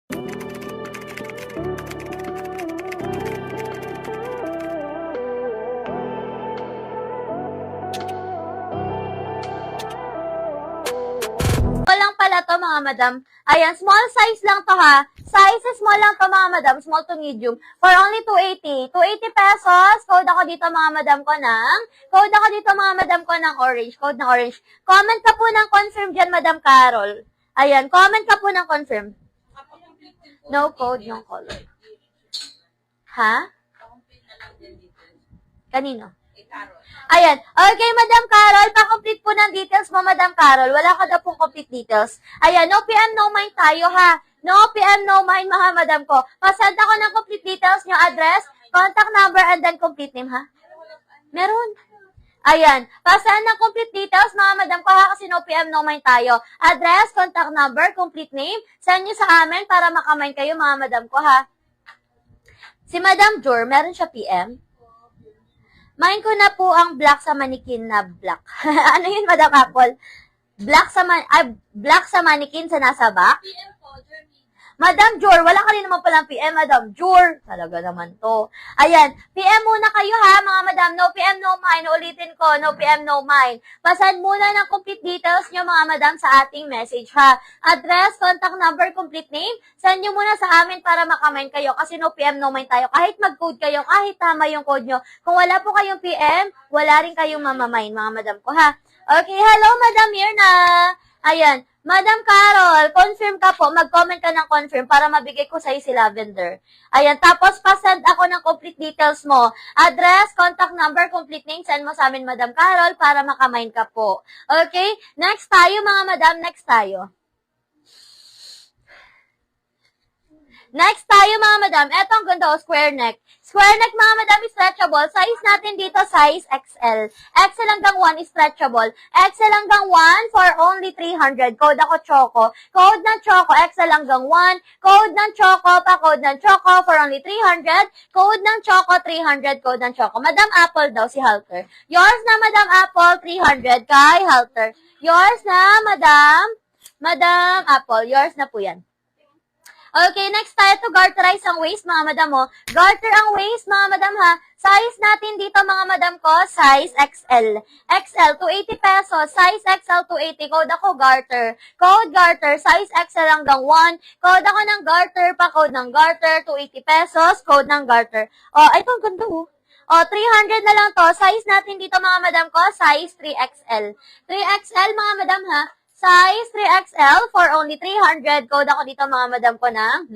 Lang pala to mga madam. Ayan, small size lang to ha. Size small lang to mga madam, small to medium. For only 280. 280 pesos. Code ako dito mga madam ko ng, orange. Code ng orange. Comment ka po ng confirm dyan, Madam Carol. Ayan, comment ka po ng confirm. No code, no color. Ha? Kanino? Ayan. Okay, Madam Carol, pa-complete po ng details mo, Madam Carol. Wala ka daw pong complete details. Ayan, no PM, no mind tayo, ha? No PM, no mind, mga madam ko. Pasend ako ng complete details nyo, address, contact number, and then complete name, ha? Meron. Ayan. Pasend ng complete details, mga madam ko, ha? Kasi no PM, no mind tayo. Address, contact number, complete name, send nyo sa amin para makamind kayo, mga madam ko, ha? Si Madam Jor, meron siya PM? Main ko na po ang black sa manikin na black. Ano yun, Madam Apple? Black sa manikin sa nasa back? PM po, Jeremy. Madam Jor, wala ka rin naman palang PM, Madam Jor. Talaga naman to. Ayan, PM muna kayo ha, mga madam. No PM, no mind. Ulitin ko, no PM, no mind. Pasend muna ng complete details nyo, mga madam, sa ating message ha. Address, contact number, complete name. Send nyo muna sa amin para makamind kayo kasi no PM, no mind tayo. Kahit mag-code kayo, kahit tama yung code nyo. Kung wala po kayong PM, wala rin kayong mamamind, mga madam ko ha. Okay, hello, Madam Mirna. Ayan. Madam Carol, confirm ka po. Mag-comment ka ng confirm para mabigay ko sa'yo si Lavender. Ayan. Tapos, pasend ako ng complete details mo. Address, contact number, complete name. Send mo sa amin, Madam Carol, para makamind ka po. Okay? Next tayo, mga madam. Next tayo. Next tayo, mga madam. Eto ang ganda, square neck. Square neck, mga madam, is stretchable. Size natin dito, size XL. XL hanggang 1 is stretchable. XL hanggang 1 for only 300. Code ako Choco. Code ng Choco, XL hanggang 1. Code ng Choco, pa-code ng Choco for only 300. Code ng Choco, 300. Code ng Choco. Madam Apple daw, si Halter. Yours na, Madam Apple, 300 kay Halter. Yours na, Madam Apple. Yours na po yan. Okay, next tayo to garterize ang waist, mga madam mo. Garter ang waist, mga madam ha. Size natin dito, mga madam ko, size XL. XL, 280 pesos. Size XL, 280. Code ako, garter. Code garter, size XL hanggang 1. Code ako ng garter, pa-code ng garter, 280 pesos. Code ng garter. Oh, ito ang ganda oh. O, 300 na lang to. Size natin dito, mga madam ko, size 3XL. 3XL, mga madam ha. Size 3XL for only 300. Code ako dito, mga madam ko ng...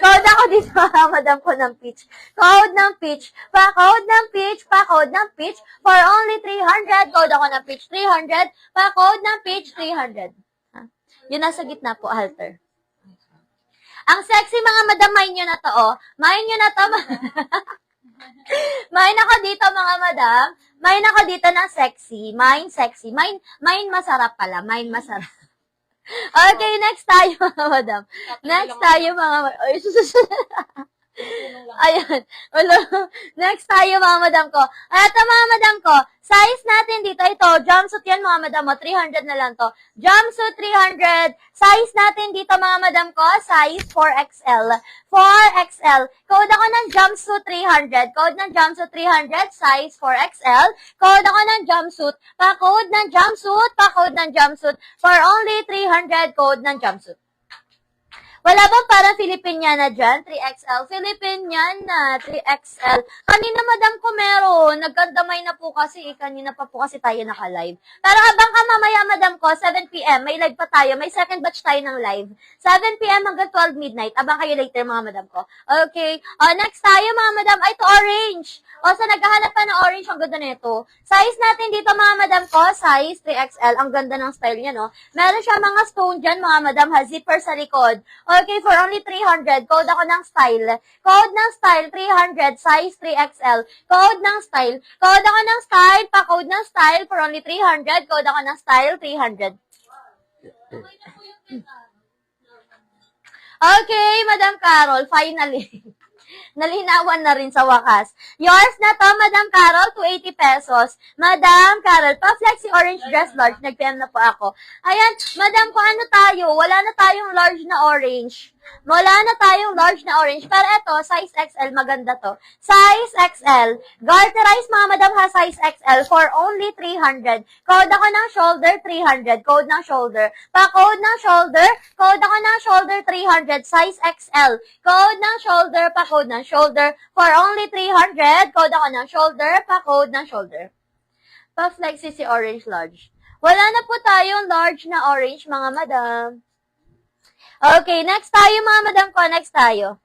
Code ako dito, mga madam ko ng peach. Code ng peach. Pa-code ng peach. Pa-code ng peach for only 300. Code ako ng peach 300. Pa-code ng peach 300. Ha? Yun nasa gitna po, halter. Ang sexy, mga madam, main nyo na to, oh. Main nyo na to, main ako dito, mga madam. Main ako dito ng sexy. Main sexy. Main masarap pala. Main masarap. Okay, next tayo, mga madam. Next tayo, mga madam. Ayan. Next tayo, mga madam ko. Ito, mga madam ko. Size natin dito, ito, jumpsuit yan, mga madam mo. 300 na lang to. Jumpsuit, 300. Size natin dito, mga madam ko, size 4XL. 4XL. Code ako ng jumpsuit, 300. Code ng jumpsuit, 300. Size 4XL. Code ako ng jumpsuit. Pa-code ng jumpsuit. Pa-code ng jumpsuit. For only 300, code ng jumpsuit. Wala bang parang Filipiniana dyan? 3XL. Filipiniana, 3XL. Kanina, madam ko meron. Nagkandamay na po kasi. Kanina pa po kasi tayo naka-live. Pero abang ka mamaya, madam ko, 7 p.m. May live pa tayo. May second batch tayo ng live. 7 p.m. hanggang 12 midnight. Abang kayo later, mga madam ko. Okay. Next tayo, mga madam. Ay, ito, orange. Sa naghahanap pa ng orange, ang ganda nito. Size natin dito, mga madam ko, size 3XL. Ang ganda ng style niya, no? Meron siya mga stone dyan, mga madam, ha? Zipper sa likod. Okay, for only 300. Code ako ng style. Code ng style, 300. Size 3XL. Code ng style. Code ako ng style. Pa-code ng style for only 300. Code ako ng style, 300. Okay, Madam Carol, finally. Nalinawan na rin sa wakas. Yours na to, Madam Carol, 280 pesos. Madam Carol, pa-flexi orange dress large. Nag-PM na po ako. Ayan, Madam, kung ano tayo? Wala na tayong large na orange. Wala na tayong large na orange. Pero ito, size XL, maganda to. Size XL. Garterize, mga Madam, ha, size XL for only 300. Code ako ng shoulder, 300. Code ng shoulder. Pa-code ng shoulder. Code ako ng shoulder, 300. Size XL. Code ng shoulder, pa-code ng shoulder. For only 300. Code ako ng shoulder, pa-code ng shoulder. Pa-flexi si orange large. Wala na po tayong large na orange, mga Madam. Okay, next tayo, mga Madam ko. Next tayo.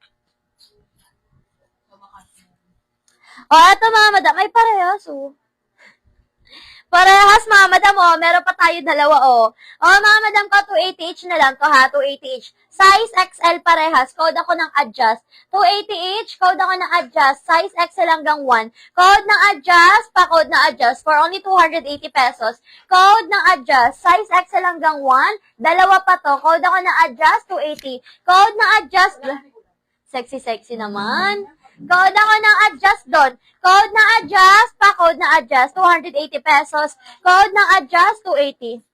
Eto, mga Madam. Ay, parehas, Parehas, mga Madam, Meron pa tayo dalawa, mga Madam ko, 280 each na lang to, ha? 280 each. Size XL parehas. Code ako ng adjust. 280 each. Code ako ng adjust. Size XL hanggang 1. Code ng adjust. Pa-code ng adjust. For only 280 pesos. Code ng adjust. Size XL hanggang 1. Dalawa pa to. Code ako ng adjust. 280. Code ng adjust. Sexy naman. Code ako ng adjust doon. Code ng adjust. Pa-code ng adjust. 280 pesos. Code ng adjust. 280.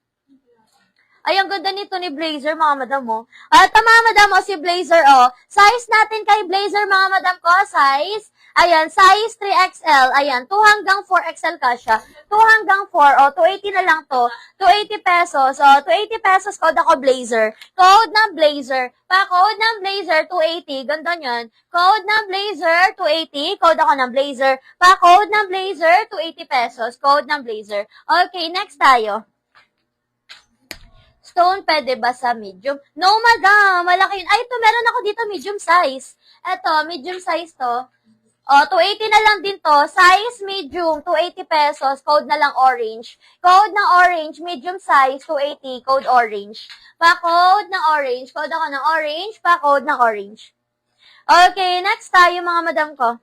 Ay, ang ganda nito ni Blazer, mga Madam, At mga Madam, si Blazer, Size natin kay Blazer, mga Madam ko, size. Ayan, size 3XL. Ayan, 2 hanggang 4XL ka siya. 2 hanggang 4, 280 na lang to. 280 pesos. 280 pesos, code ako Blazer. Code ng Blazer. Pa-code ng Blazer, 280. Ganda niyan. Code ng Blazer, 280. Code ako ng Blazer. Pa-code ng Blazer, 280 pesos. Code ng Blazer. Okay, next tayo. Stone, pwede ba sa medium? No, Madam. Malaki yun. Ay, ito, meron ako dito medium size. Ito, medium size to. 280 na lang din to. Size medium, 280 pesos. Code na lang orange. Code ng orange, medium size, 280. Code orange. Pa-code ng orange. Code ako ng orange. Pa-code ng orange. Okay, next tayo, mga Madam ko.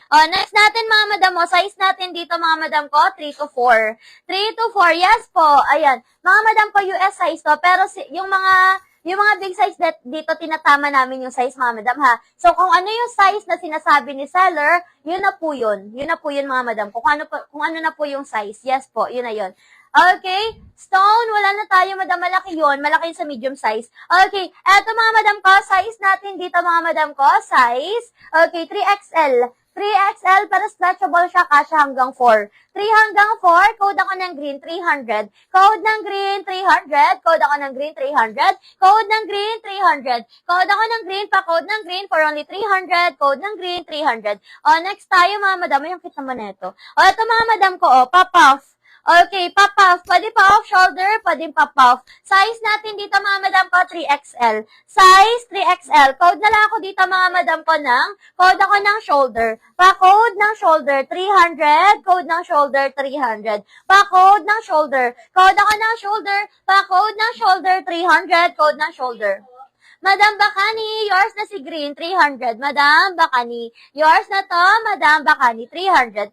Next natin, mga Madam, size natin dito, mga Madam ko, 3 to 4. 3 to 4, yes po. Ayan. Mga Madam ko, US size to. Pero yung mga big size dito, tinatama namin yung size, mga Madam, ha. So, kung ano yung size na sinasabi ni seller, yun na po yun. Yun na po yun, mga Madam. Kung ano na po yung size, yes po, yun na yun. Okay, stone, wala na tayo, Madam, malaki yun. Malaki yun sa medium size. Okay, eto, mga Madam ko, size natin dito, mga Madam ko, size, okay, 3XL. 3XL, pero stretchable siya, kasya hanggang 4. 3 hanggang 4, code ako ng green, 300. Code ng green, 300. Code ako ng green, 300. Code ng green, 300. Code ako ng green, pa-code ng green for only 300. Code ng green, 300. Next tayo, mga Madam. Yung fit naman ito. Ito, mga Madam ko, pop-off. Okay, pop-off. Pwede pa-off shoulder, pwede pa-off. Size natin dito, mga Madam ko, 3XL. Size 3XL. Code na lang ako dito, mga Madam ko, code ako ng shoulder. Pa-code ng shoulder, 300. Code ng shoulder, 300. Pa-code ng shoulder. Code ako ng shoulder. Pa-code ng shoulder, 300. Code ng shoulder. Madam Bacani, yours na si Green, 300. Madam Bacani, yours na to, Madam Bacani, 300.